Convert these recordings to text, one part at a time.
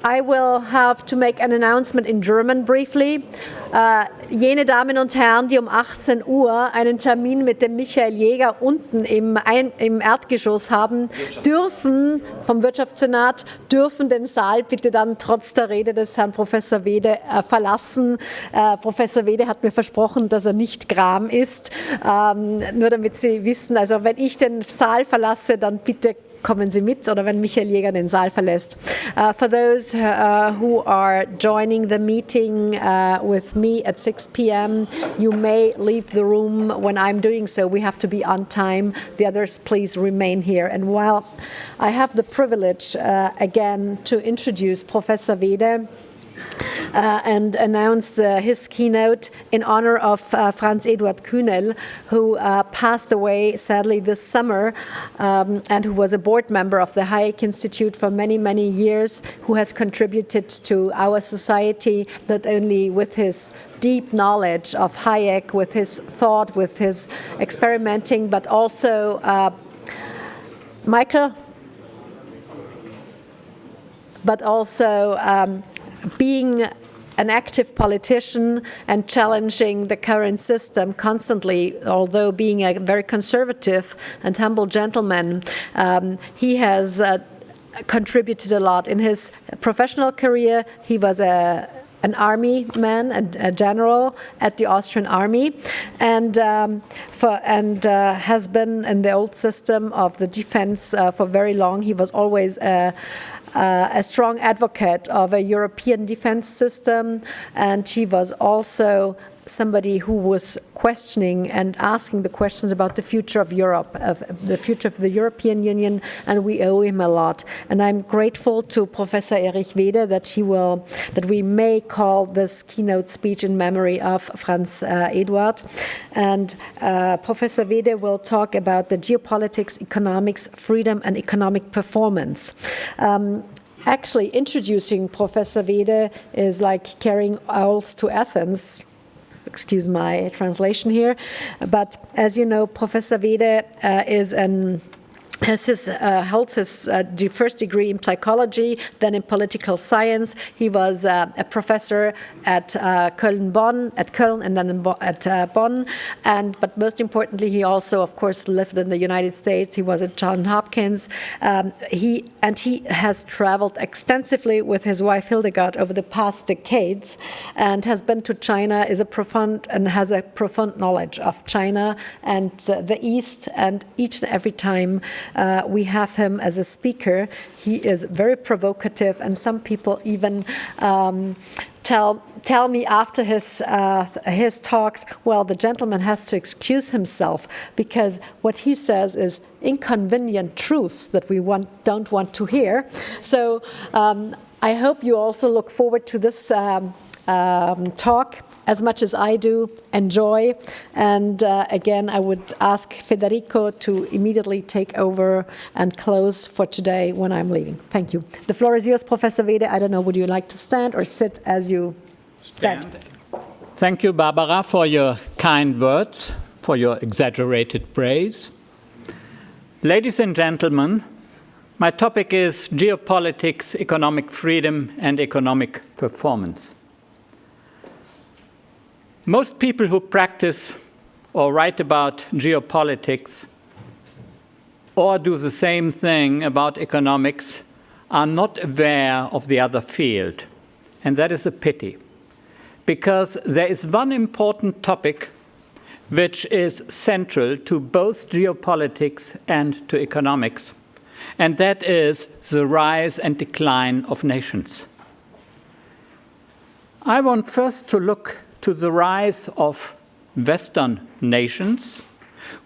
I will have to make an announcement in German briefly. Jene Damen und Herren, die um 18 Uhr einen Termin mit dem Michael Jäger unten im Erdgeschoss haben, vom Wirtschaftssenat, dürfen den Saal bitte dann trotz der Rede des Herrn Professor Weede verlassen. Professor Weede hat mir versprochen, dass er nicht gram ist. Nur damit Sie wissen, also wenn ich den Saal verlasse, dann bitte kommen Sie mit, oder wenn Michael Jäger den Saal verlässt. For those who are joining the meeting with me at 6 p.m., you may leave the room when I'm doing so. We have to be on time. The others, please remain here. And while I have the privilege again to introduce Professor Weede, and announce his keynote in honor of Franz Eduard Kühnel, who passed away sadly this summer, and who was a board member of the Hayek Institute for many, many years, who has contributed to our society not only with his deep knowledge of Hayek, with his thought, with his experimenting, but also being an active politician and challenging the current system constantly, although being a very conservative and humble gentleman, he has contributed a lot. In his professional career, he was an army man, a general at the Austrian army, and has been in the old system of the defense for very long. He was always a strong advocate of a European defense system, and he was also somebody who was questioning and asking the questions about the future of Europe, of the future of the European Union, and we owe him a lot. And I'm grateful to Professor Erich Weede that we may call this keynote speech in memory of Franz Eduard. And Professor Weede will talk about the geopolitics, economics, freedom, and economic performance. Actually, introducing Professor Weede is like carrying owls to Athens. Excuse my translation here, but as you know, Professor Weede holds his first degree in psychology, then in political science. He was a professor at Köln, and then at Bonn. But most importantly, he also, of course, lived in the United States. He was at Johns Hopkins. He has traveled extensively with his wife Hildegard over the past decades, and has been to China. Has a profound knowledge of China and the East. And each and every time we have him as a speaker, he is very provocative, and some people even tell me after his talks, well, the gentleman has to excuse himself because what he says is inconvenient truths that we don't want to hear. So I hope you also look forward to this talk as much as I do. Enjoy. And again, I would ask Federico to immediately take over and close for today when I'm leaving. Thank you. The floor is yours, Professor Weede. I don't know, would you like to stand or sit as you stand? Thank you, Barbara, for your kind words, for your exaggerated praise. Ladies and gentlemen, my topic is geopolitics, economic freedom, and economic performance. Most people who practice or write about geopolitics or do the same thing about economics are not aware of the other field. And that is a pity, because there is one important topic which is central to both geopolitics and to economics, and that is the rise and decline of nations. I want first to look to the rise of Western nations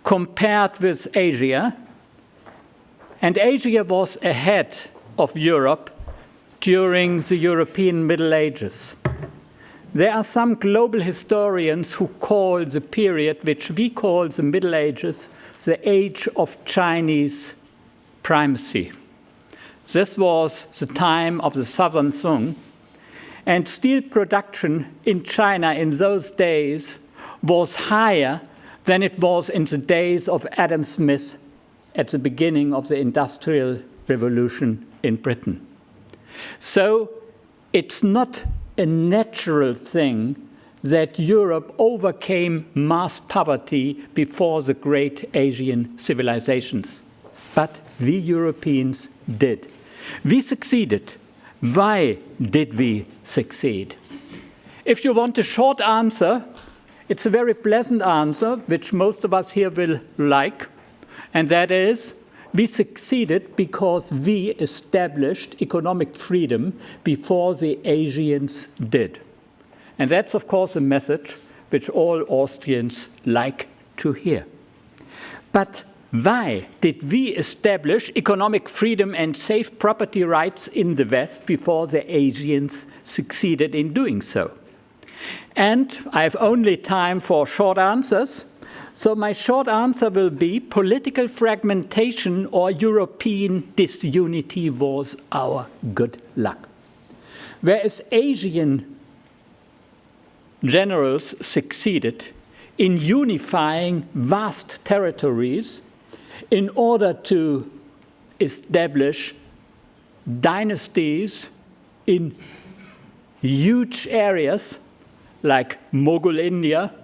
compared with Asia. And Asia was ahead of Europe during the European Middle Ages. There are some global historians who call the period which we call the Middle Ages the age of Chinese primacy. This was the time of the Southern Song, and steel production in China in those days was higher than it was in the days of Adam Smith at the beginning of the Industrial Revolution in Britain. So it's not a natural thing that Europe overcame mass poverty before the great Asian civilizations. But we Europeans did. We succeeded. Why did we succeed? If you want a short answer, it's a very pleasant answer, which most of us here will like, and that is, we succeeded because we established economic freedom before the Asians did. And that's, of course, a message which all Austrians like to hear. But why did we establish economic freedom and safe property rights in the West before the Asians succeeded in doing so? And I have only time for short answers. So my short answer will be political fragmentation or European disunity was our good luck. Whereas Asian generals succeeded in unifying vast territories in order to establish dynasties in huge areas like Mughal India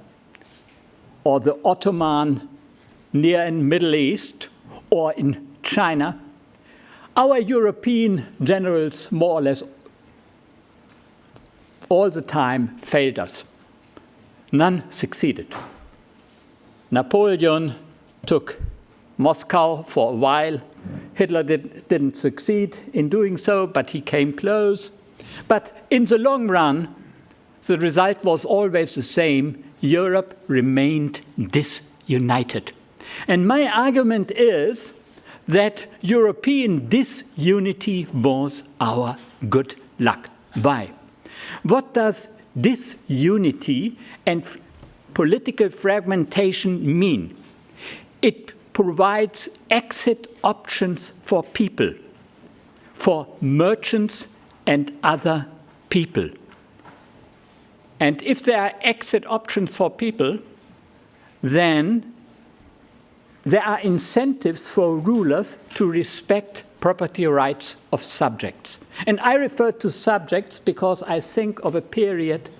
or the Ottoman Near and Middle East or in China, our European generals more or less all the time failed us. None succeeded. Napoleon took Moscow for a while. Hitler didn't succeed in doing so, but he came close. But in the long run, the result was always the same. Europe remained disunited. And my argument is that European disunity was our good luck. Why? What does disunity and political fragmentation mean? It provides exit options for people, for merchants and other people. And if there are exit options for people, then there are incentives for rulers to respect property rights of subjects. And I refer to subjects because I think of a period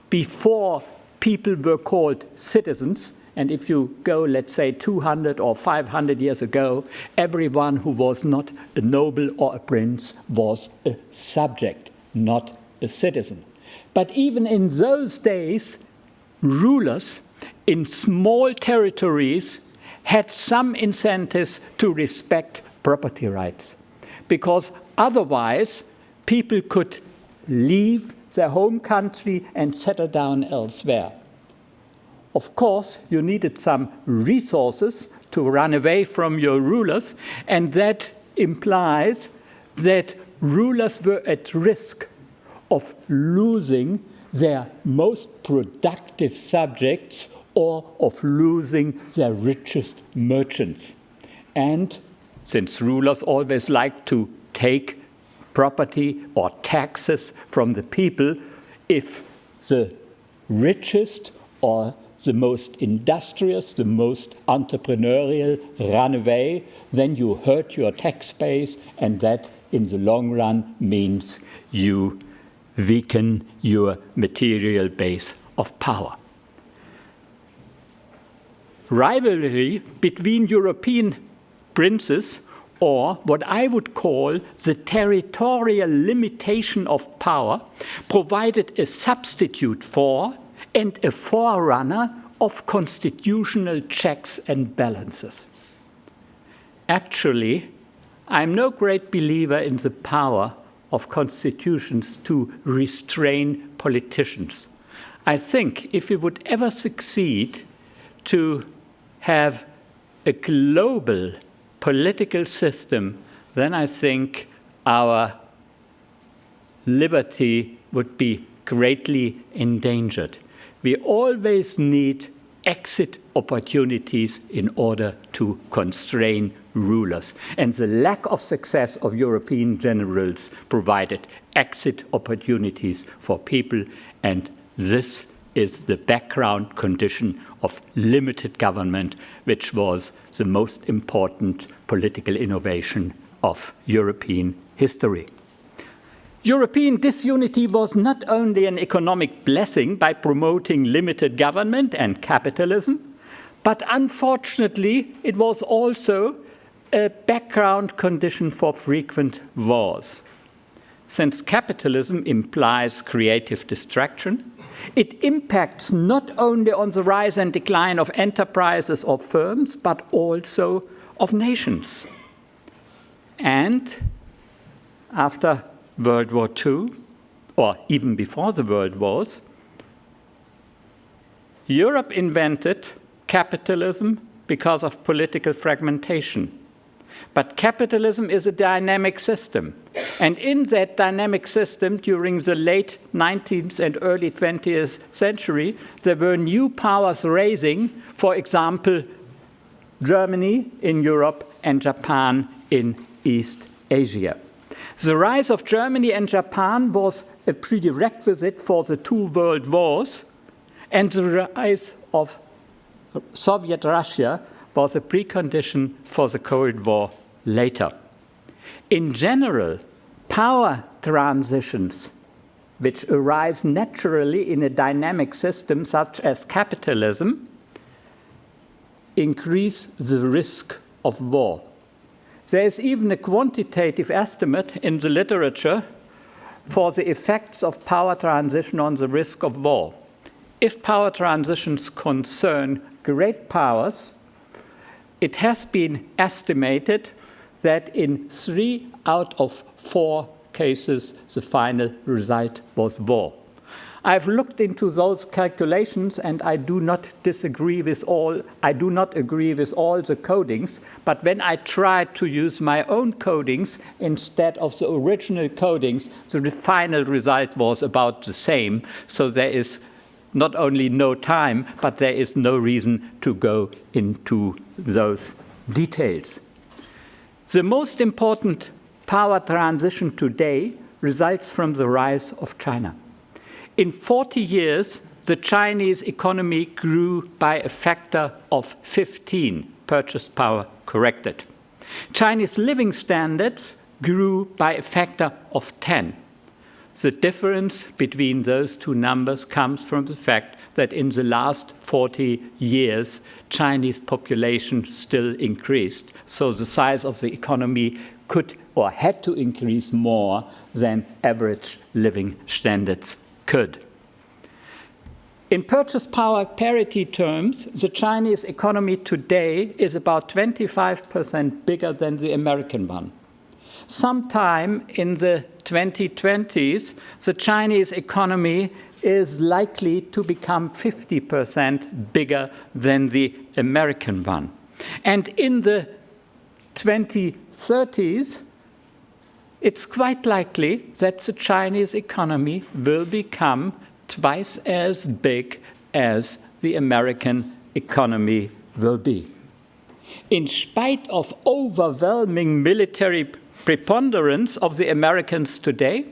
before people were called citizens. And if you go, let's say, 200 or 500 years ago, everyone who was not a noble or a prince was a subject, not a citizen. But even in those days, rulers in small territories had some incentives to respect property rights, because otherwise people could leave their home country and settle down elsewhere. Of course, you needed some resources to run away from your rulers, and that implies that rulers were at risk of losing their most productive subjects or of losing their richest merchants. And since rulers always like to take property or taxes from the people, if the richest or the most industrious, the most entrepreneurial run away, then you hurt your tax base, and that in the long run means you weaken your material base of power. Rivalry between European princes, or what I would call the territorial limitation of power, provided a substitute for and a forerunner of constitutional checks and balances. Actually, I'm no great believer in the power of constitutions to restrain politicians. I think if we would ever succeed to have a global political system, then I think our liberty would be greatly endangered. We always need exit opportunities in order to constrain rulers. And the lack of success of European generals provided exit opportunities for people, and this is the background condition of limited government, which was the most important political innovation of European history. European disunity was not only an economic blessing by promoting limited government and capitalism, but unfortunately it was also a background condition for frequent wars. Since capitalism implies creative distraction, it impacts not only on the rise and decline of enterprises or firms, but also of nations. And after World War II, or even before the World Wars, Europe invented capitalism because of political fragmentation. But capitalism is a dynamic system. And in that dynamic system, during the late 19th and early 20th century, there were new powers rising, for example, Germany in Europe and Japan in East Asia. The rise of Germany and Japan was a prerequisite for the two world wars, and the rise of Soviet Russia was a precondition for the Cold War later. In general, power transitions, which arise naturally in a dynamic system such as capitalism, increase the risk of war. There is even a quantitative estimate in the literature for the effects of power transition on the risk of war. If power transitions concern great powers, it has been estimated that in 3 out of 4 cases, the final result was war. I've looked into those calculations, and I do not agree with all the codings, but when I tried to use my own codings instead of the original codings, the final result was about the same. So there is not only no time, but there is no reason to go into those details. The most important power transition today results from the rise of China. In 40 years, the Chinese economy grew by a factor of 15, purchase power corrected. Chinese living standards grew by a factor of 10. The difference between those two numbers comes from the fact that in the last 40 years, Chinese population still increased. So the size of the economy could or had to increase more than average living standards could. In purchase power parity terms, the Chinese economy today is about 25% bigger than the American one. Sometime in the 2020s, the Chinese economy is likely to become 50% bigger than the American one. And in the 2030s, it's quite likely that the Chinese economy will become twice as big as the American economy will be. In spite of overwhelming military preponderance of the Americans today,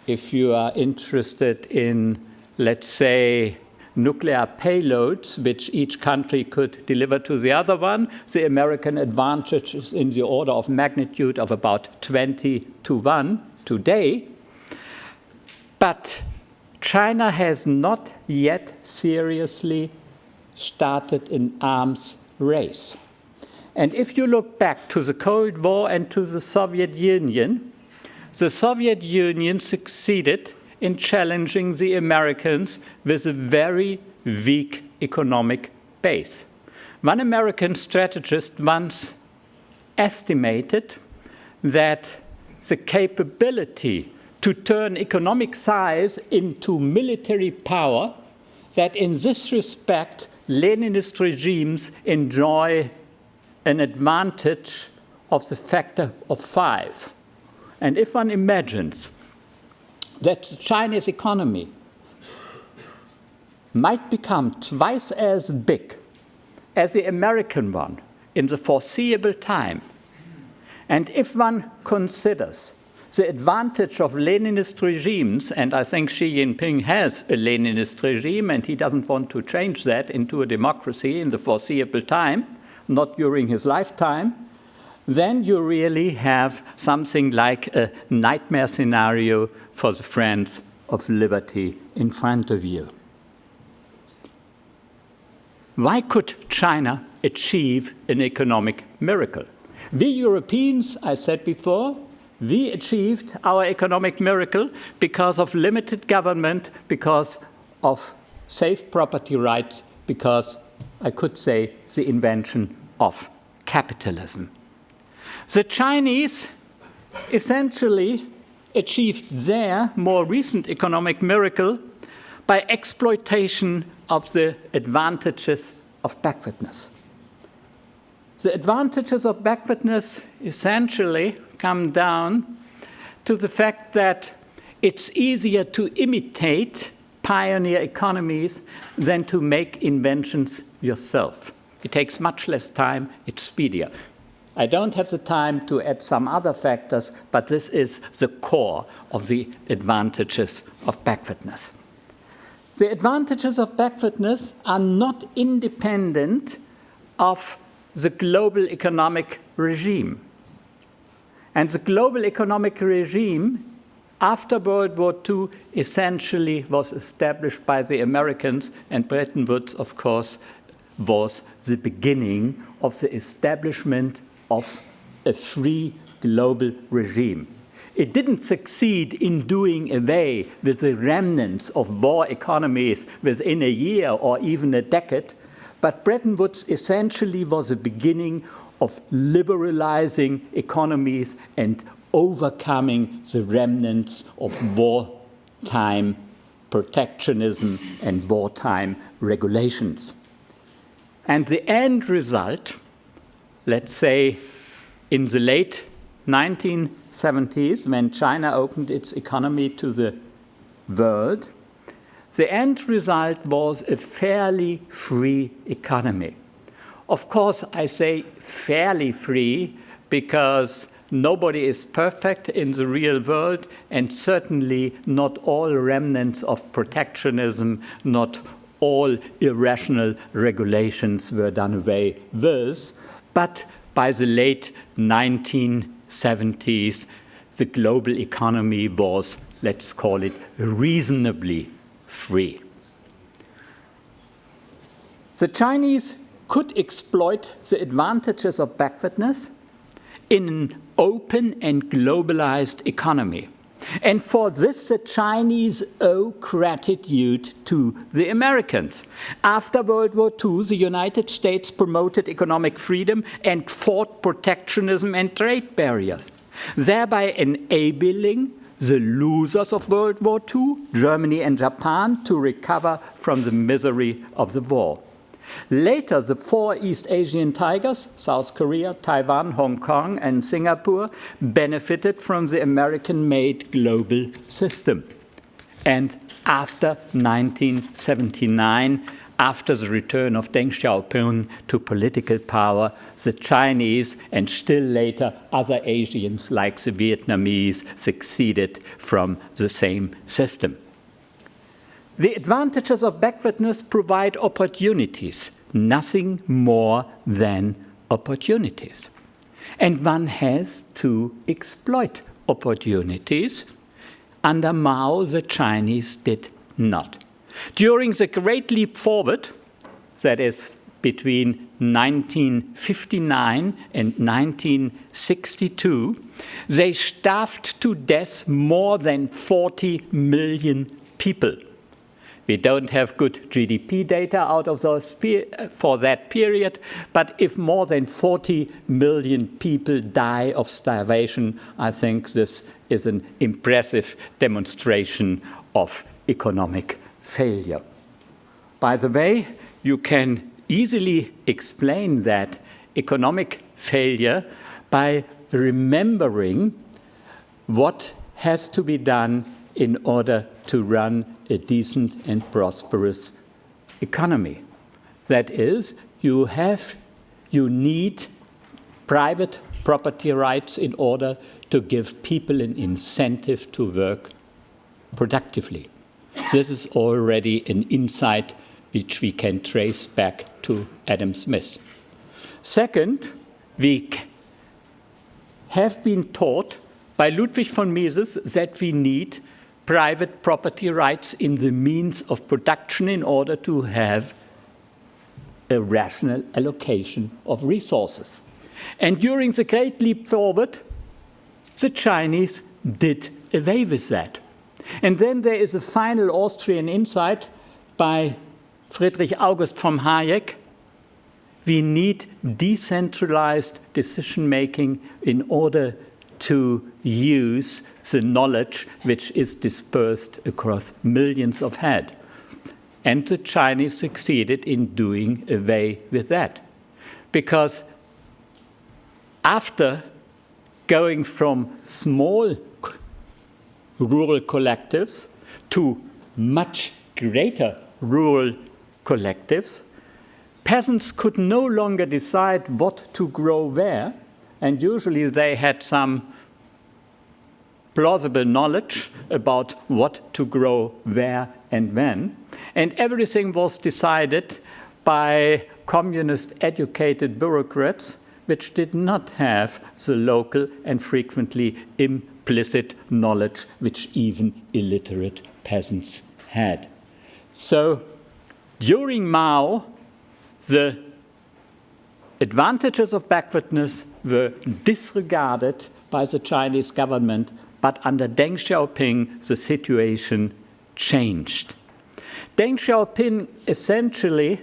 if you are interested in, let's say, nuclear payloads, which each country could deliver to the other one, the American advantage is in the order of magnitude of about 20-1 today. But China has not yet seriously started an arms race. And if you look back to the Cold War and to the Soviet Union succeeded in challenging the Americans with a very weak economic base. One American strategist once estimated that the capability to turn economic size into military power, that in this respect, Leninist regimes enjoy an advantage of the factor of 5. And if one imagines that the Chinese economy might become twice as big as the American one in the foreseeable time, and if one considers the advantage of Leninist regimes, and I think Xi Jinping has a Leninist regime and he doesn't want to change that into a democracy in the foreseeable time, not during his lifetime, then you really have something like a nightmare scenario for the friends of liberty in front of you. Why could China achieve an economic miracle? We Europeans, I said before, we achieved our economic miracle because of limited government, because of safe property rights, because I could say the invention of capitalism. The Chinese essentially achieved their more recent economic miracle by exploitation of the advantages of backwardness. The advantages of backwardness essentially come down to the fact that it's easier to imitate pioneer economies than to make inventions yourself. It takes much less time, it's speedier. I don't have the time to add some other factors, but this is the core of the advantages of backwardness. The advantages of backwardness are not independent of the global economic regime. And the global economic regime after World War II essentially was established by the Americans, and Bretton Woods, of course, was the beginning of the establishment of a free global regime. It didn't succeed in doing away with the remnants of war economies within a year or even a decade, but Bretton Woods essentially was the beginning of liberalizing economies and overcoming the remnants of wartime protectionism and wartime regulations. And the end result, let's say in the late 1970s, when China opened its economy to the world, the end result was a fairly free economy. Of course, I say fairly free because nobody is perfect in the real world, and certainly not all remnants of protectionism, not all irrational regulations were done away with. But by the late 1970s, the global economy was, let's call it, reasonably free. The Chinese could exploit the advantages of backwardness in an open and globalized economy. And for this, the Chinese owe gratitude to the Americans. After World War II, the United States promoted economic freedom and fought protectionism and trade barriers, thereby enabling the losers of World War II, Germany and Japan, to recover from the misery of the war. Later, the four East Asian tigers, South Korea, Taiwan, Hong Kong, and Singapore, benefited from the American-made global system. And after 1979, after the return of Deng Xiaoping to political power, the Chinese and still later other Asians like the Vietnamese succeeded from the same system. The advantages of backwardness provide opportunities, nothing more than opportunities. And one has to exploit opportunities. Under Mao, the Chinese did not. During the Great Leap Forward, that is between 1959 and 1962, they starved to death more than 40 million people. We don't have good GDP data out of those for that period, but if more than 40 million people die of starvation, I think this is an impressive demonstration of economic failure. By the way, you can easily explain that economic failure by remembering what has to be done in order to run a decent and prosperous economy. That is, you need private property rights in order to give people an incentive to work productively. This is already an insight which we can trace back to Adam Smith. Second, we have been taught by Ludwig von Mises that we need private property rights in the means of production in order to have a rational allocation of resources. And during the Great Leap Forward, the Chinese did away with that. And then there is a final Austrian insight by Friedrich August von Hayek. We need decentralized decision-making in order to use the knowledge which is dispersed across millions of heads. And the Chinese succeeded in doing away with that. Because after going from small rural collectives to much greater rural collectives, peasants could no longer decide what to grow where, and usually they had some plausible knowledge about what to grow where and when, and everything was decided by communist-educated bureaucrats which did not have the local and frequently implicit knowledge which even illiterate peasants had. So during Mao, the advantages of backwardness were disregarded by the Chinese government, but under Deng Xiaoping, the situation changed. Deng Xiaoping essentially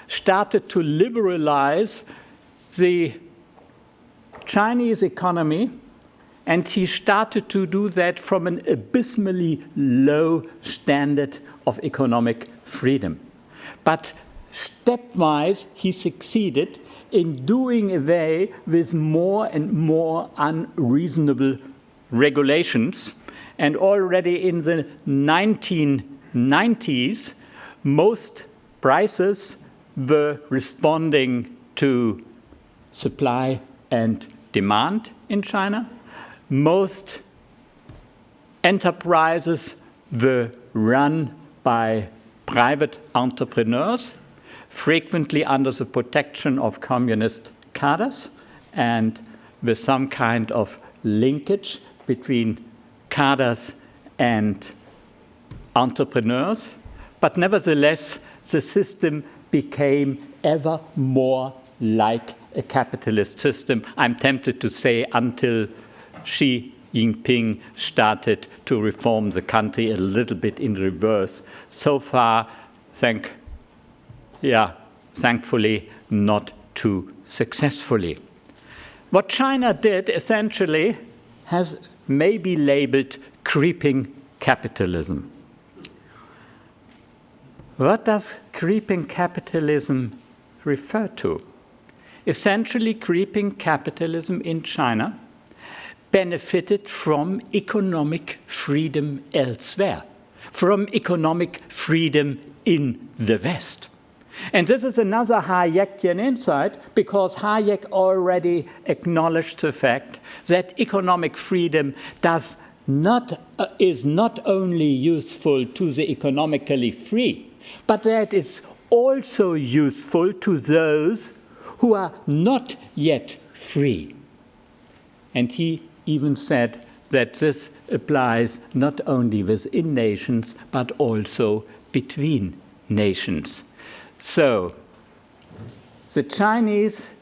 started to liberalize the Chinese economy, and he started to do that from an abysmally low standard of economic freedom. But stepwise, he succeeded in doing away with more and more unreasonable regulations. And already in the 1990s, most prices were responding to supply and demand in China. Most enterprises were run by private entrepreneurs, frequently under the protection of communist cadres and with some kind of linkage between cadres and entrepreneurs. But nevertheless, the system became ever more like a capitalist system. I'm tempted to say until Xi Jinping started to reform the country a little bit in reverse. So far, thankfully, not too successfully. What China did essentially has maybe labeled creeping capitalism. What does creeping capitalism refer to? Essentially, creeping capitalism in China benefited from economic freedom elsewhere, from economic freedom in the West. And this is another Hayekian insight, because Hayek already acknowledged the fact that economic freedom is not only useful to the economically free, but that it's also useful to those who are not yet free. And he even said that this applies not only within nations, but also between nations. So, the Chinese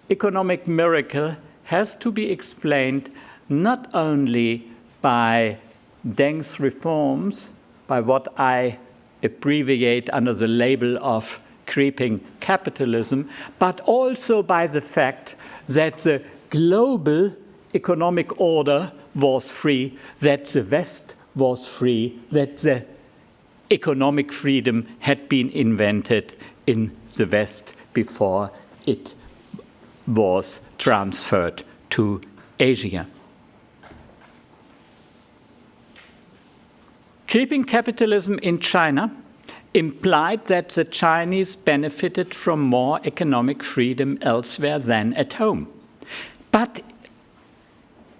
economic miracle has to be explained not only by Deng's reforms, by what I abbreviate under the label of creeping capitalism, but also by the fact that the global economic order was free, that the West was free, that the economic freedom had been invented in the West before it was transferred to Asia. Creeping capitalism in China implied that the Chinese benefited from more economic freedom elsewhere than at home. But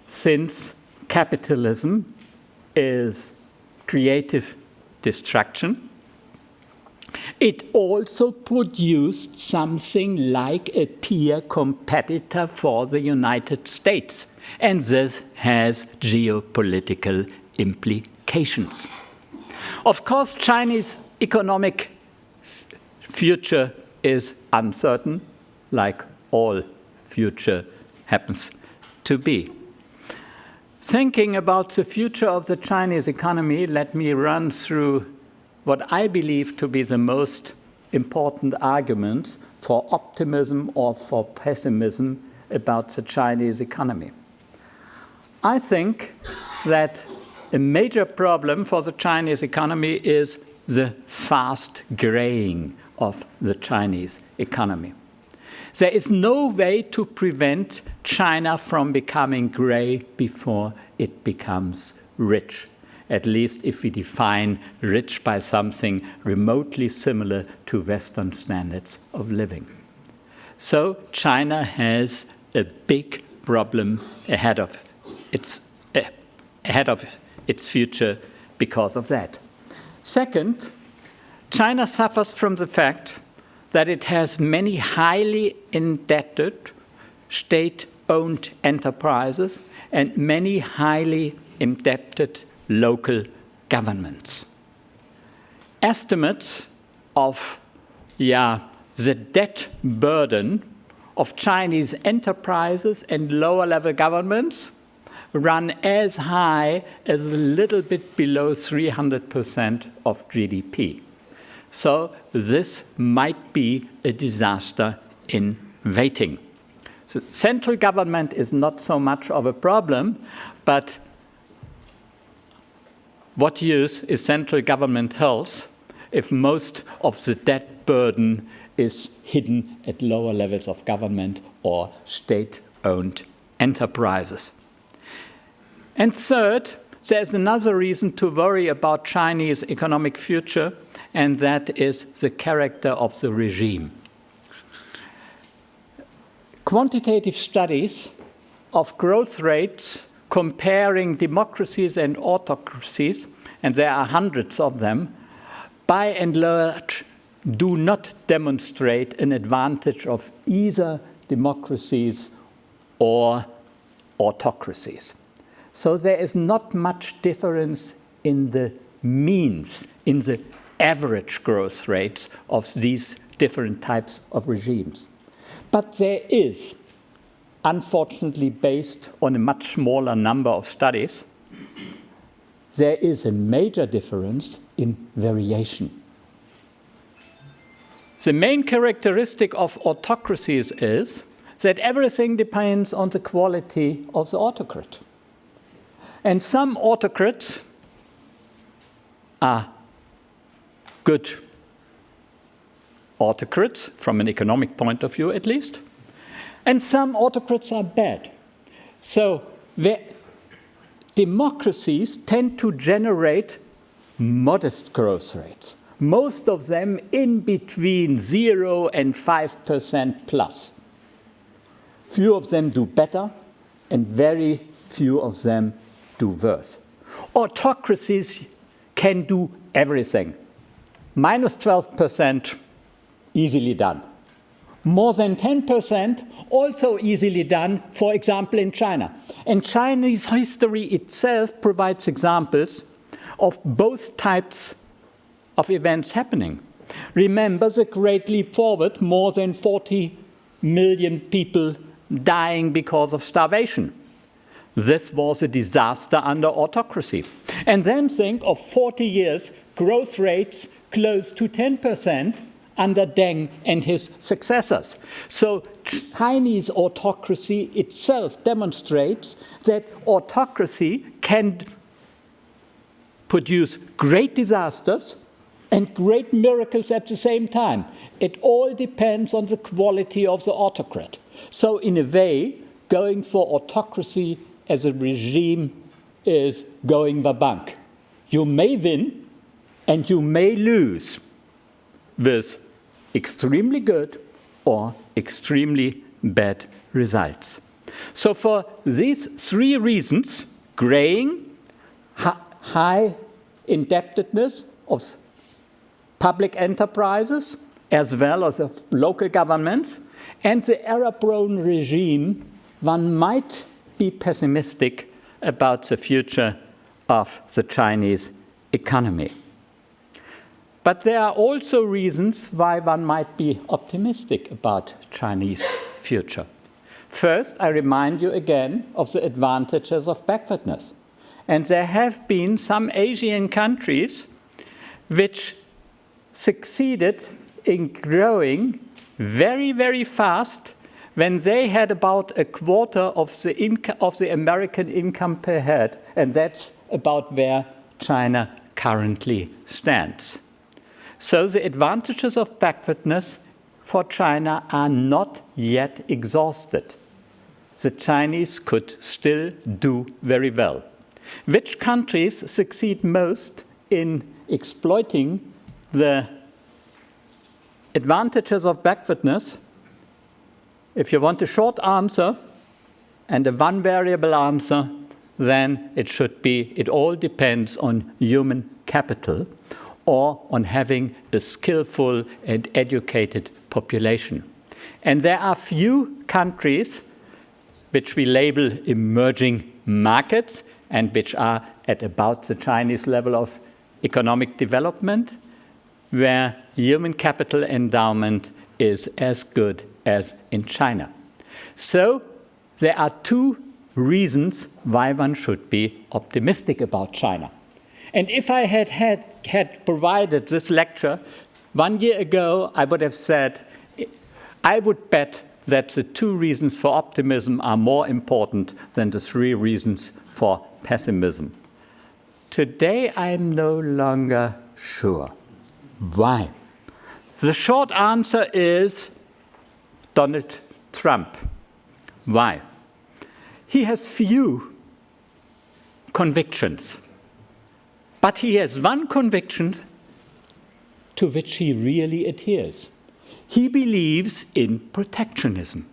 since capitalism is creative destruction, It also produced something like a peer competitor for the United States. And this has geopolitical implications. Of course, Chinese economic future is uncertain, like all future happens to be. Thinking about the future of the Chinese economy, let me run through what I believe to be the most important arguments for optimism or for pessimism about the Chinese economy. I think that a major problem for the Chinese economy is the fast graying of the Chinese economy. There is no way to prevent China from becoming gray before it becomes rich, at least if we define rich by something remotely similar to Western standards of living. So China has a big problem ahead of its future because of that. Second, China suffers from the fact that it has many highly indebted state-owned enterprises and many highly indebted local governments. Estimates of the debt burden of Chinese enterprises and lower-level governments run as high as a little bit below 300% of GDP. So this might be a disaster in waiting. So central government is not so much of a problem, but what use is central government health if most of the debt burden is hidden at lower levels of government or state-owned enterprises? And third, there's another reason to worry about Chinese economic future, and that is the character of the regime. Quantitative studies of growth rates comparing democracies and autocracies, and there are hundreds of them, by and large do not demonstrate an advantage of either democracies or autocracies. So there is not much difference in the means, in the average growth rates of these different types of regimes. But there is, unfortunately based on a much smaller number of studies, there is a major difference in variation. The main characteristic of autocracies is that everything depends on the quality of the autocrat. And some autocrats are good autocrats, from an economic point of view at least, and some autocrats are bad. So democracies tend to generate modest growth rates, most of them in between 0 and 5% plus. Few of them do better, and very few of them do worse. Autocracies can do everything. Minus 12%, easily done. More than 10%, also easily done, for example, in China. And Chinese history itself provides examples of both types of events happening. Remember the Great Leap Forward, more than 40 million people dying because of starvation. This was a disaster under autocracy. And then think of 40 years, growth rates close to 10% under Deng and his successors. So Chinese autocracy itself demonstrates that autocracy can produce great disasters and great miracles at the same time. It all depends on the quality of the autocrat. So in a way, going for autocracy as a regime is going va-bank. You may win and you may lose with extremely good or extremely bad results. So for these three reasons, graying, high indebtedness of public enterprises as well as of local governments, and the error-prone regime, one might be pessimistic about the future of the Chinese economy. But there are also reasons why one might be optimistic about Chinese future. First, I remind you again of the advantages of backwardness. And there have been some Asian countries which succeeded in growing very, very fast when they had about a quarter of the American income per head, and that's about where China currently stands. So the advantages of backwardness for China are not yet exhausted. The Chinese could still do very well. Which countries succeed most in exploiting the advantages of backwardness? If you want a short answer and a one-variable answer, then it should be, it all depends on human capital or on having a skillful and educated population. And there are few countries which we label emerging markets and which are at about the Chinese level of economic development, where human capital endowment is as good as in China. So there are two reasons why one should be optimistic about China. And if I had provided this lecture 1 year ago, I would have said, I would bet that the two reasons for optimism are more important than the three reasons for pessimism. Today, I'm no longer sure. Why? The short answer is Donald Trump. Why? He has few convictions, but he has one conviction to which he really adheres. He believes in protectionism.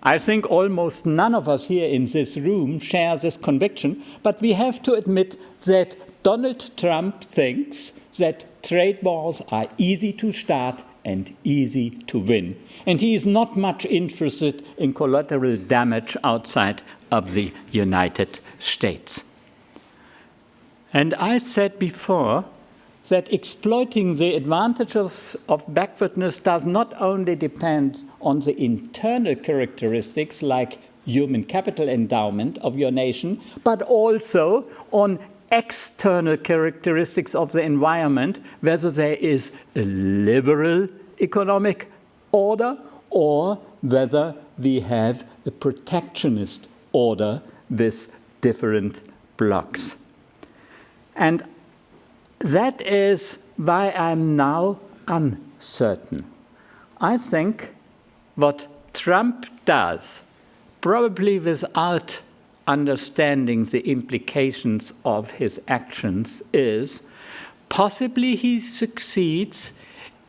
I think almost none of us here in this room share this conviction, but we have to admit that Donald Trump thinks that trade wars are easy to start and easy to win. And he is not much interested in collateral damage outside of the United States. And I said before that exploiting the advantages of backwardness does not only depend on the internal characteristics like human capital endowment of your nation, but also on external characteristics of the environment, whether there is a liberal economic order or whether we have a protectionist order with different blocks. And that is why I'm now uncertain. I think what Trump does, probably without understanding the implications of his actions, is possibly he succeeds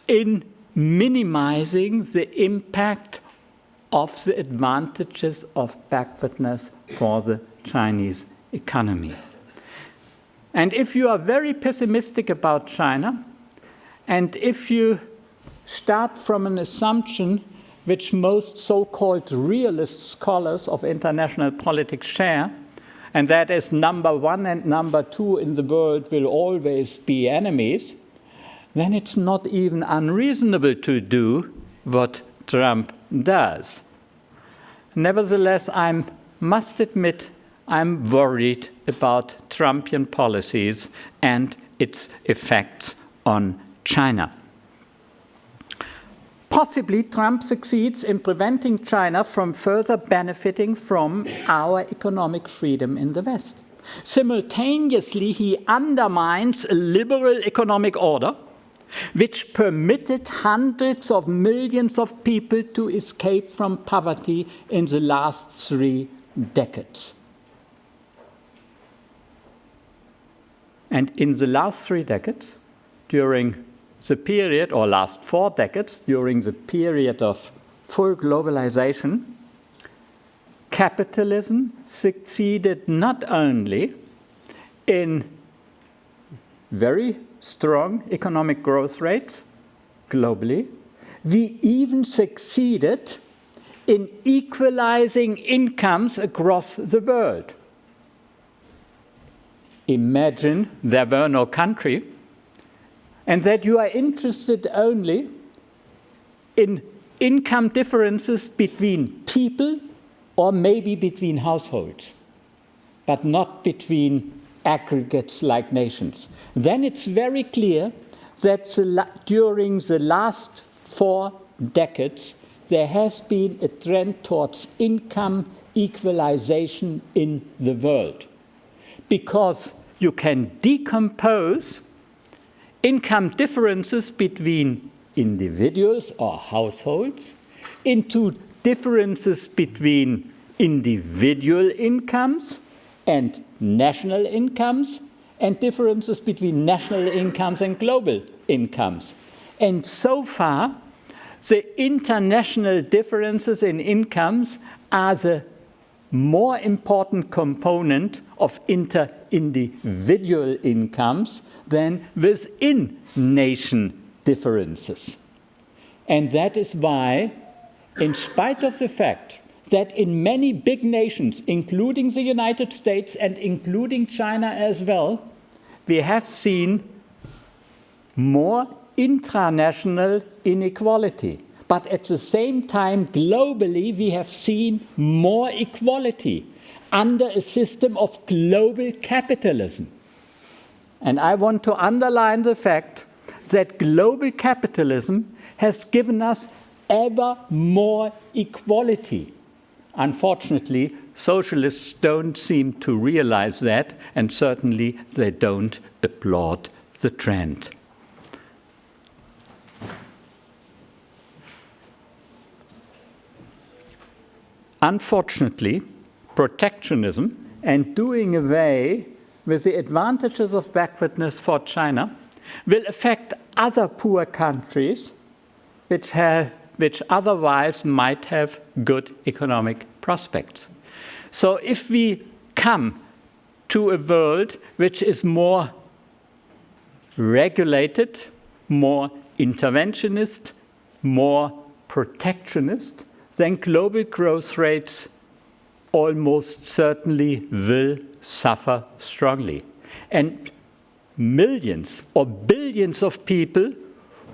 in minimizing the impact of the advantages of backwardness for the Chinese economy. And if you are very pessimistic about China, and if you start from an assumption which most so-called realist scholars of international politics share, and that is number one and number two in the world will always be enemies, then it's not even unreasonable to do what Trump does. Nevertheless, I must admit I'm worried about Trumpian policies and its effects on China. Possibly Trump succeeds in preventing China from further benefiting from our economic freedom in the West. Simultaneously, he undermines a liberal economic order which permitted hundreds of millions of people to escape from poverty in the last 3 decades. And in the last 3 decades, during the period, or last 4 decades, during the period of full globalization, capitalism succeeded not only in very strong economic growth rates globally. We even succeeded in equalizing incomes across the world. Imagine there were no country, and that you are interested only in income differences between people or maybe between households, but not between aggregates like nations. Then it's very clear that during the last 4 decades, there has been a trend towards income equalization in the world, because you can decompose income differences between individuals or households into differences between individual incomes and national incomes, and differences between national incomes and global incomes. And so far, the international differences in incomes are the more important component of individual incomes than within nation differences. And that is why, in spite of the fact that in many big nations, including the United States and including China as well, we have seen more intranational inequality. But at the same time, globally, we have seen more equality under a system of global capitalism. And I want to underline the fact that global capitalism has given us ever more equality. Unfortunately, socialists don't seem to realize that, and certainly they don't applaud the trend. Unfortunately, protectionism and doing away with the advantages of backwardness for China will affect other poor countries which otherwise might have good economic prospects. So if we come to a world which is more regulated, more interventionist, more protectionist, then global growth rates almost certainly will suffer strongly. And millions or billions of people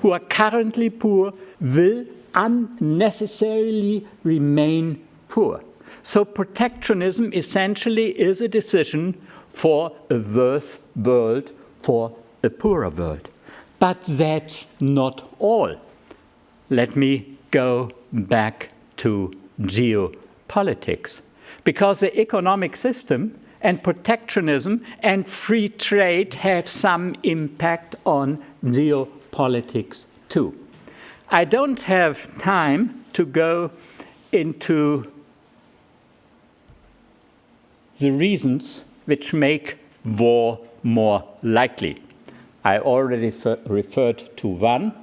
who are currently poor will unnecessarily remain poor. So protectionism essentially is a decision for a worse world, for a poorer world. But that's not all. Let me go back to geopolitics, because the economic system and protectionism and free trade have some impact on geopolitics too. I don't have time to go into the reasons which make war more likely. I already referred to one,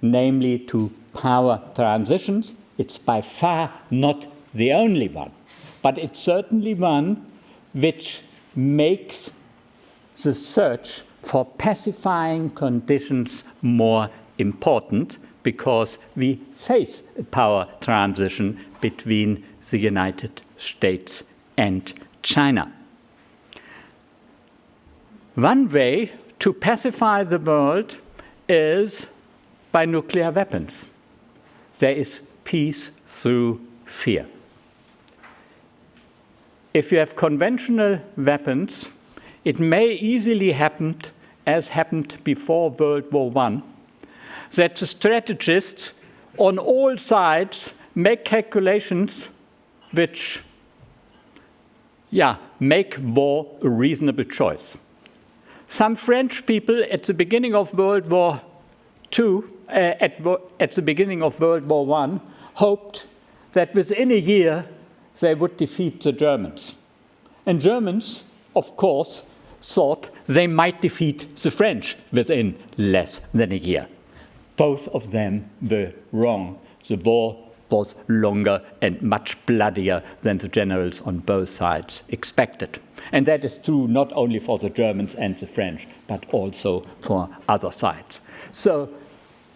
namely to power transitions. It's by far not the only one, but it's certainly one which makes the search for pacifying conditions more important, because we face a power transition between the United States and China. One way to pacify the world is by nuclear weapons. There is peace through fear. If you have conventional weapons, it may easily happen, as happened before World War I, that the strategists on all sides make calculations which make war a reasonable choice. Some French people at the beginning of World War II, at the beginning of World War I, hoped that within a year they would defeat the Germans. And Germans, of course, thought they might defeat the French within less than a year. Both of them were wrong. The war was longer and much bloodier than the generals on both sides expected. And that is true not only for the Germans and the French, but also for other sides. So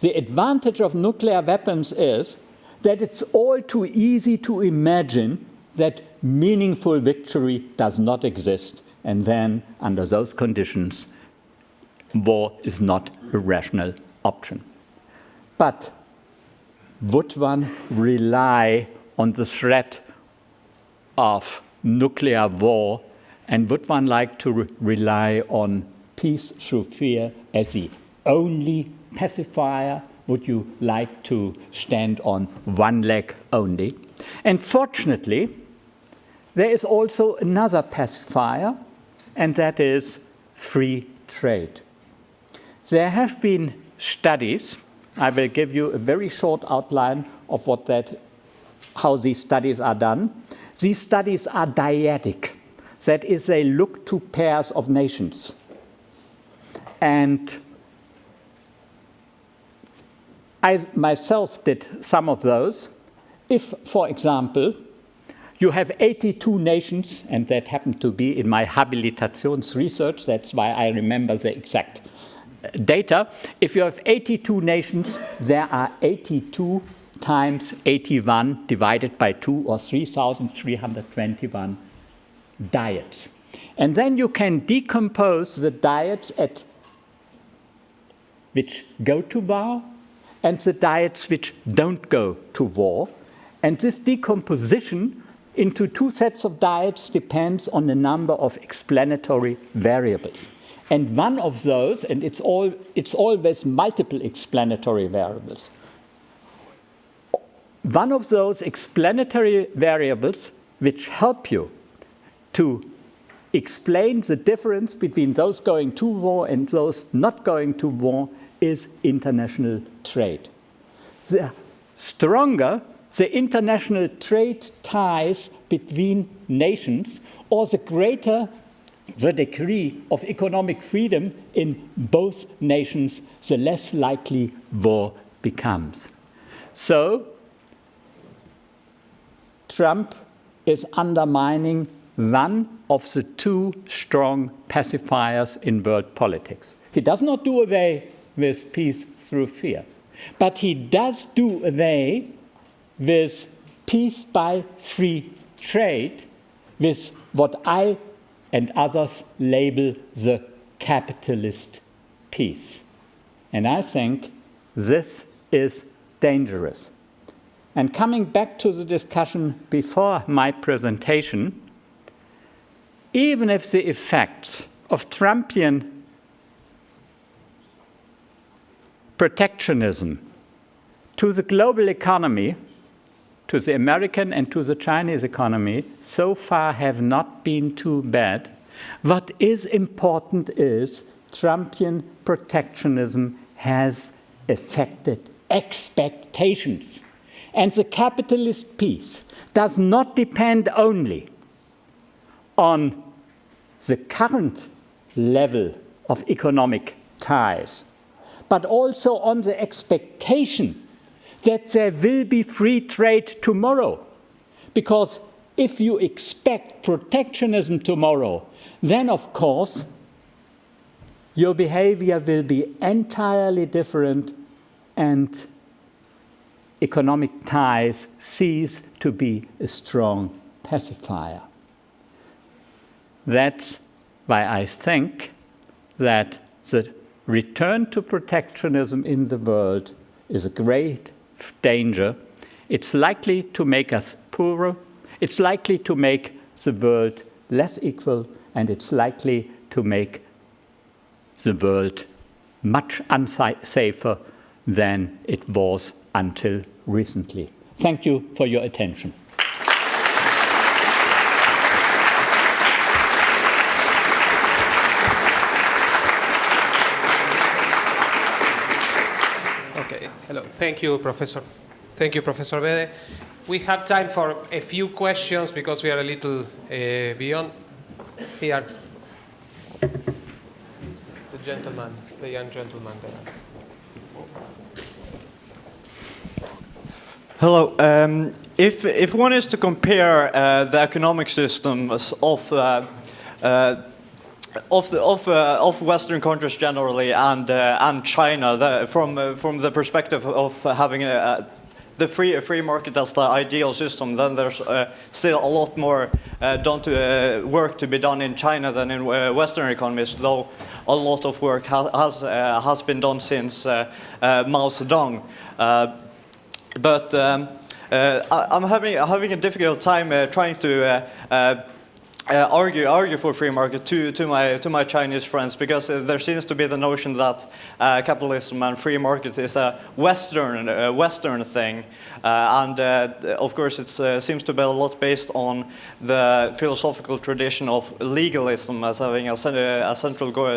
the advantage of nuclear weapons is that it's all too easy to imagine that meaningful victory does not exist, and then, under those conditions, war is not a rational option. But would one rely on the threat of nuclear war, and would one like to rely on peace through fear as the only pacifier? Would you like to stand on one leg only? And fortunately, there is also another pacifier, and that is free trade. There have been studies. I will give you a very short outline of how these studies are done. These studies are dyadic. That is, they look to pairs of nations. And I myself did some of those. If, for example, you have 82 nations, and that happened to be in my habilitations research, that's why I remember the exact data. If you have 82 nations, there are 82 times 81 divided by 2, or 3,321 diets. And then you can decompose the diets which go to war and the diets which don't go to war. And this decomposition into two sets of diets depends on a number of explanatory variables. And one of those, and it's always multiple explanatory variables. One of those explanatory variables which help you to explain the difference between those going to war and those not going to war is international trade. The stronger the international trade ties between nations, or the greater the degree of economic freedom in both nations, the less likely war becomes. So, Trump is undermining one of the two strong pacifiers in world politics. He does not do away with peace through fear, but he does do away with peace by free trade, with what I and others label the capitalist peace. And I think this is dangerous. And coming back to the discussion before my presentation, even if the effects of Trumpian protectionism to the global economy, to the American and to the Chinese economy, so far have not been too bad, what is important is Trumpian protectionism has affected expectations. And the capitalist peace does not depend only on the current level of economic ties, but also on the expectation that there will be free trade tomorrow. Because if you expect protectionism tomorrow, then of course your behavior will be entirely different and economic ties cease to be a strong pacifier. That's why I think that the return to protectionism in the world is a great danger. It's likely to make us poorer, it's likely to make the world less equal, and it's likely to make the world much unsafer than it was until recently. Thank you for your attention. Okay, hello. Thank you, Professor. Thank you, Professor Weede. We have time for a few questions because we are a little beyond. Here, the gentleman, the young gentleman there. Hello. If one is to compare the economic systems of of Western countries generally and China, from the perspective of having the free market as the ideal system, then there's still a lot more work to be done in China than in Western economies, though a lot of work has been done since Mao Zedong. But I'm having a difficult time trying to argue for free market to my Chinese friends, because there seems to be the notion that capitalism and free markets is a Western thing, and of course it seems to be a lot based on the philosophical tradition of legalism as having a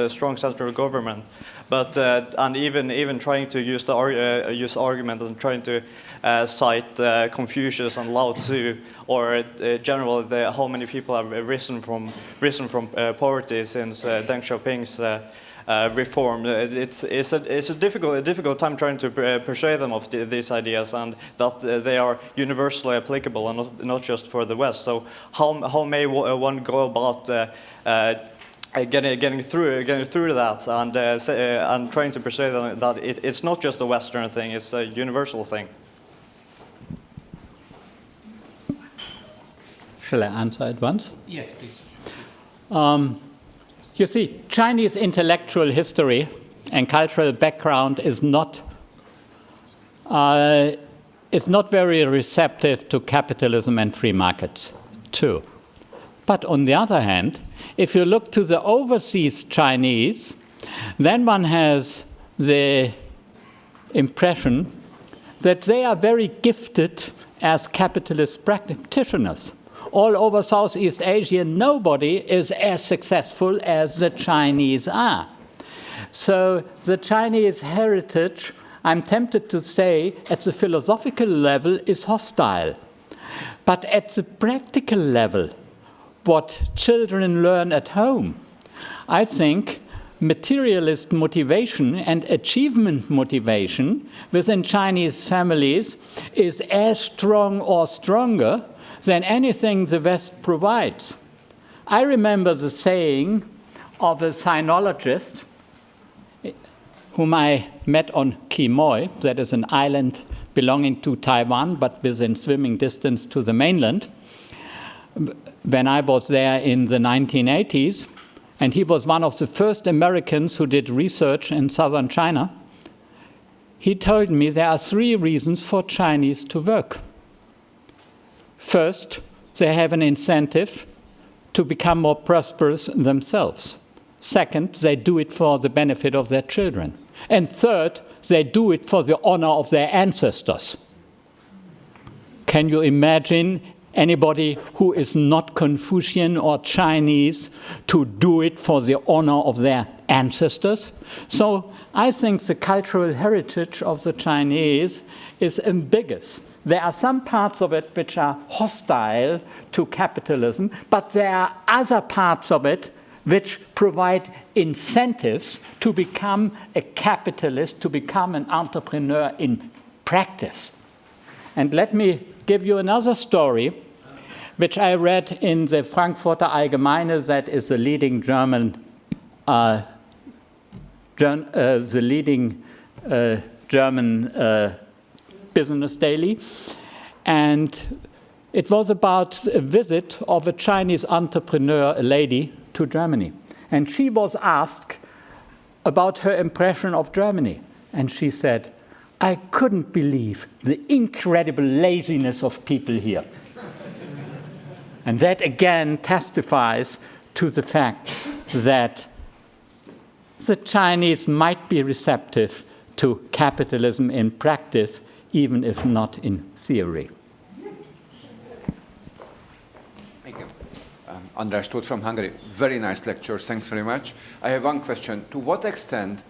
strong central government. But and even trying to use argument and trying to cite Confucius and Lao Tzu, or generally how many people have risen from poverty since Deng Xiaoping's reform. It's a difficult time trying to persuade them of these ideas, and that they are universally applicable and not just for the West. So how may one go about getting through that and trying to persuade them that it's not just a Western thing; it's a universal thing? Shall I answer at once? Yes, please. You see, Chinese intellectual history and cultural background is not very receptive to capitalism and free markets, too. But on the other hand, if you look to the overseas Chinese, then one has the impression that they are very gifted as capitalist practitioners. All over Southeast Asia, nobody is as successful as the Chinese are. So the Chinese heritage, I'm tempted to say, at the philosophical level is hostile. But at the practical level, what children learn at home, I think materialist motivation and achievement motivation within Chinese families is as strong or stronger than anything the West provides. I remember the saying of a sinologist whom I met on Quemoy, that is an island belonging to Taiwan, but within swimming distance to the mainland, when I was there in the 1980s, and he was one of the first Americans who did research in southern China. He told me there are 3 reasons for Chinese to work. First, they have an incentive to become more prosperous themselves. Second, they do it for the benefit of their children. And third, they do it for the honor of their ancestors. Can you imagine anybody who is not Confucian or Chinese to do it for the honor of their ancestors? So I think the cultural heritage of the Chinese is ambiguous. There are some parts of it which are hostile to capitalism, but there are other parts of it which provide incentives to become a capitalist, to become an entrepreneur in practice. And let me give you another story, which I read in the Frankfurter Allgemeine, that is the leading German business daily. And it was about a visit of a Chinese entrepreneur, a lady, to Germany. And she was asked about her impression of Germany. And she said, "I couldn't believe the incredible laziness of people here." And that again testifies to the fact that the Chinese might be receptive to capitalism in practice, even if not in theory. Thank you. András Tóth from Hungary. Very nice lecture. Thanks very much. I have one question. To what extent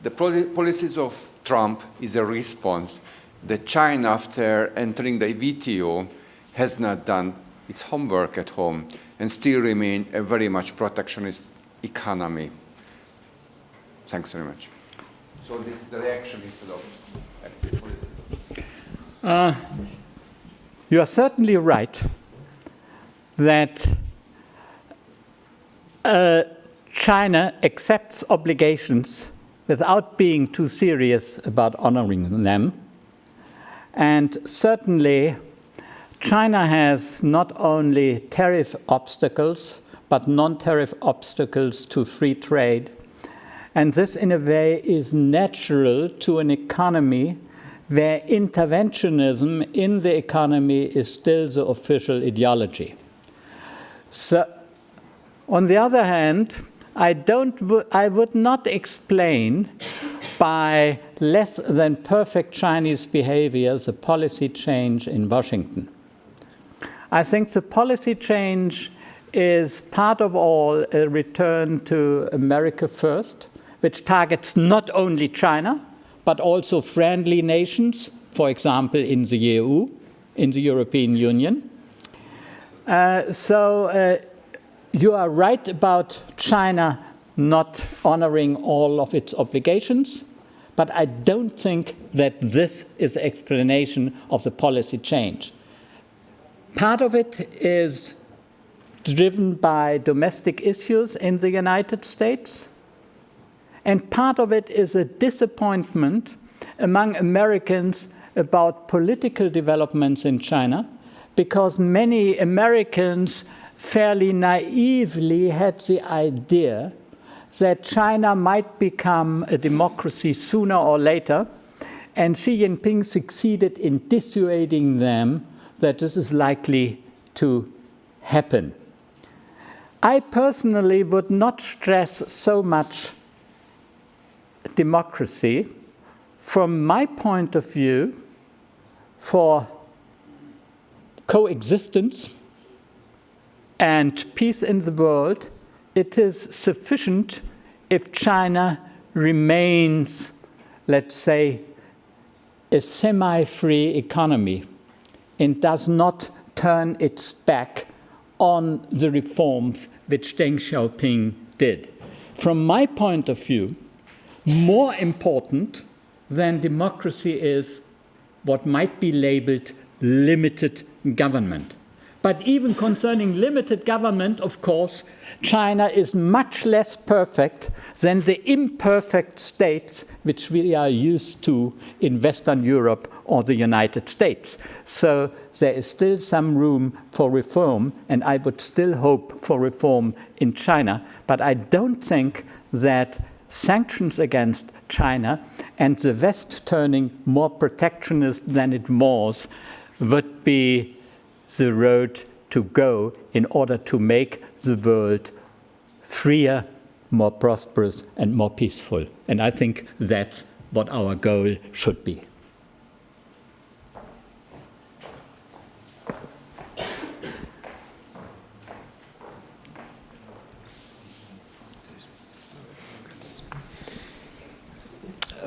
the policies of Trump is a response that China, after entering the WTO, has not done its homework at home and still remain a very much protectionist economy? Thanks very much. So this is a reaction instead of active policy. You are certainly right that China accepts obligations without being too serious about honoring them. And certainly, China has not only tariff obstacles, but non-tariff obstacles to free trade. And this, in a way, is natural to an economy where interventionism in the economy is still the official ideology. So, on the other hand, I would not explain by less than perfect Chinese behavior the policy change in Washington. I think the policy change is part of all a return to America first, which targets not only China, but also friendly nations, for example, in the EU, in the European Union. You are right about China not honoring all of its obligations, but I don't think that this is an explanation of the policy change. Part of it is driven by domestic issues in the United States, and part of it is a disappointment among Americans about political developments in China, because many Americans fairly naively had the idea that China might become a democracy sooner or later, and Xi Jinping succeeded in dissuading them that this is likely to happen. I personally would not stress so much democracy. From my point of view, for coexistence and peace in the world, it is sufficient if China remains, let's say, a semi-free economy and does not turn its back on the reforms which Deng Xiaoping did. From my point of view, more important than democracy is what might be labeled limited government. But even concerning limited government, of course, China is much less perfect than the imperfect states which we are used to in Western Europe or the United States. So there is still some room for reform, and I would still hope for reform in China. But I don't think that sanctions against China and the West turning more protectionist than it was would be the road to go in order to make the world freer, more prosperous, and more peaceful. And I think that's what our goal should be.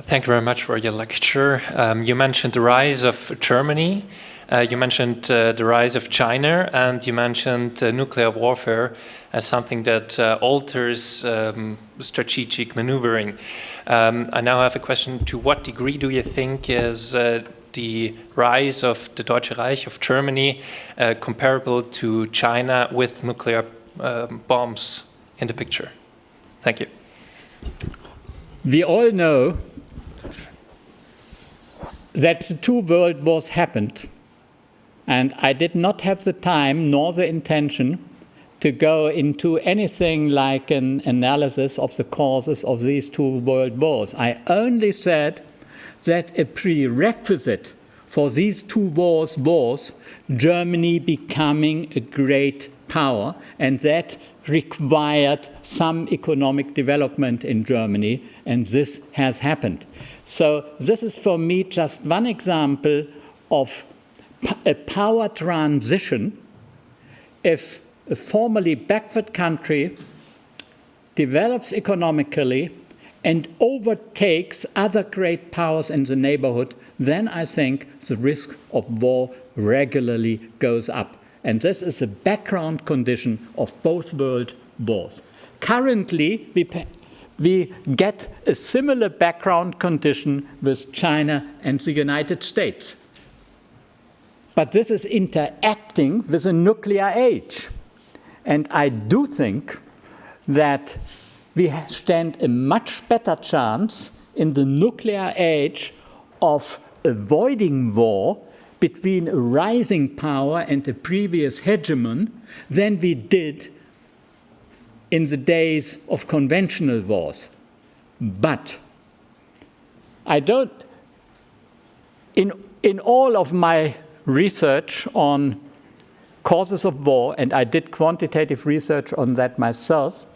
Thank you very much for your lecture. You mentioned the rise of Germany. You mentioned the rise of China, and you mentioned nuclear warfare as something that alters strategic maneuvering. I now have a question: to what degree do you think is the rise of the Deutsche Reich, of Germany, comparable to China with nuclear bombs in the picture? Thank you. We all know that the two world wars happened. And I did not have the time nor the intention to go into anything like an analysis of the causes of these two world wars. I only said that a prerequisite for these two wars was Germany becoming a great power, and that required some economic development in Germany, and this has happened. So this is for me just one example of a power transition. If a formerly backward country develops economically and overtakes other great powers in the neighborhood, then I think the risk of war regularly goes up. And this is a background condition of both world wars. Currently, we get a similar background condition with China and the United States. But this is interacting with a nuclear age. And I do think that we stand a much better chance in the nuclear age of avoiding war between a rising power and a previous hegemon than we did in the days of conventional wars. But I don't, in all of my research on causes of war, and I did quantitative research on that myself,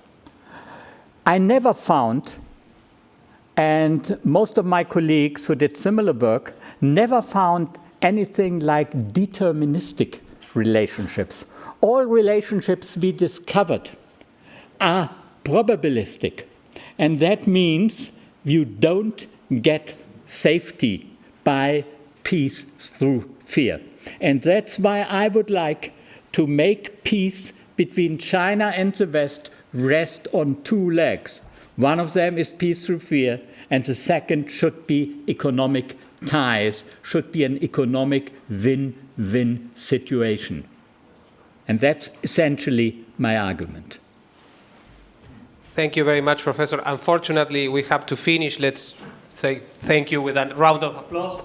I never found, and most of my colleagues who did similar work never found anything like deterministic relationships. All relationships we discovered are probabilistic, and that means you don't get safety by peace through fear. And that's why I would like to make peace between China and the West rest on two legs. One of them is peace through fear, and the second should be economic ties, should be an economic win-win situation. And that's essentially my argument. Thank you very much, Professor. Unfortunately, we have to finish. Let's say thank you with a round of applause.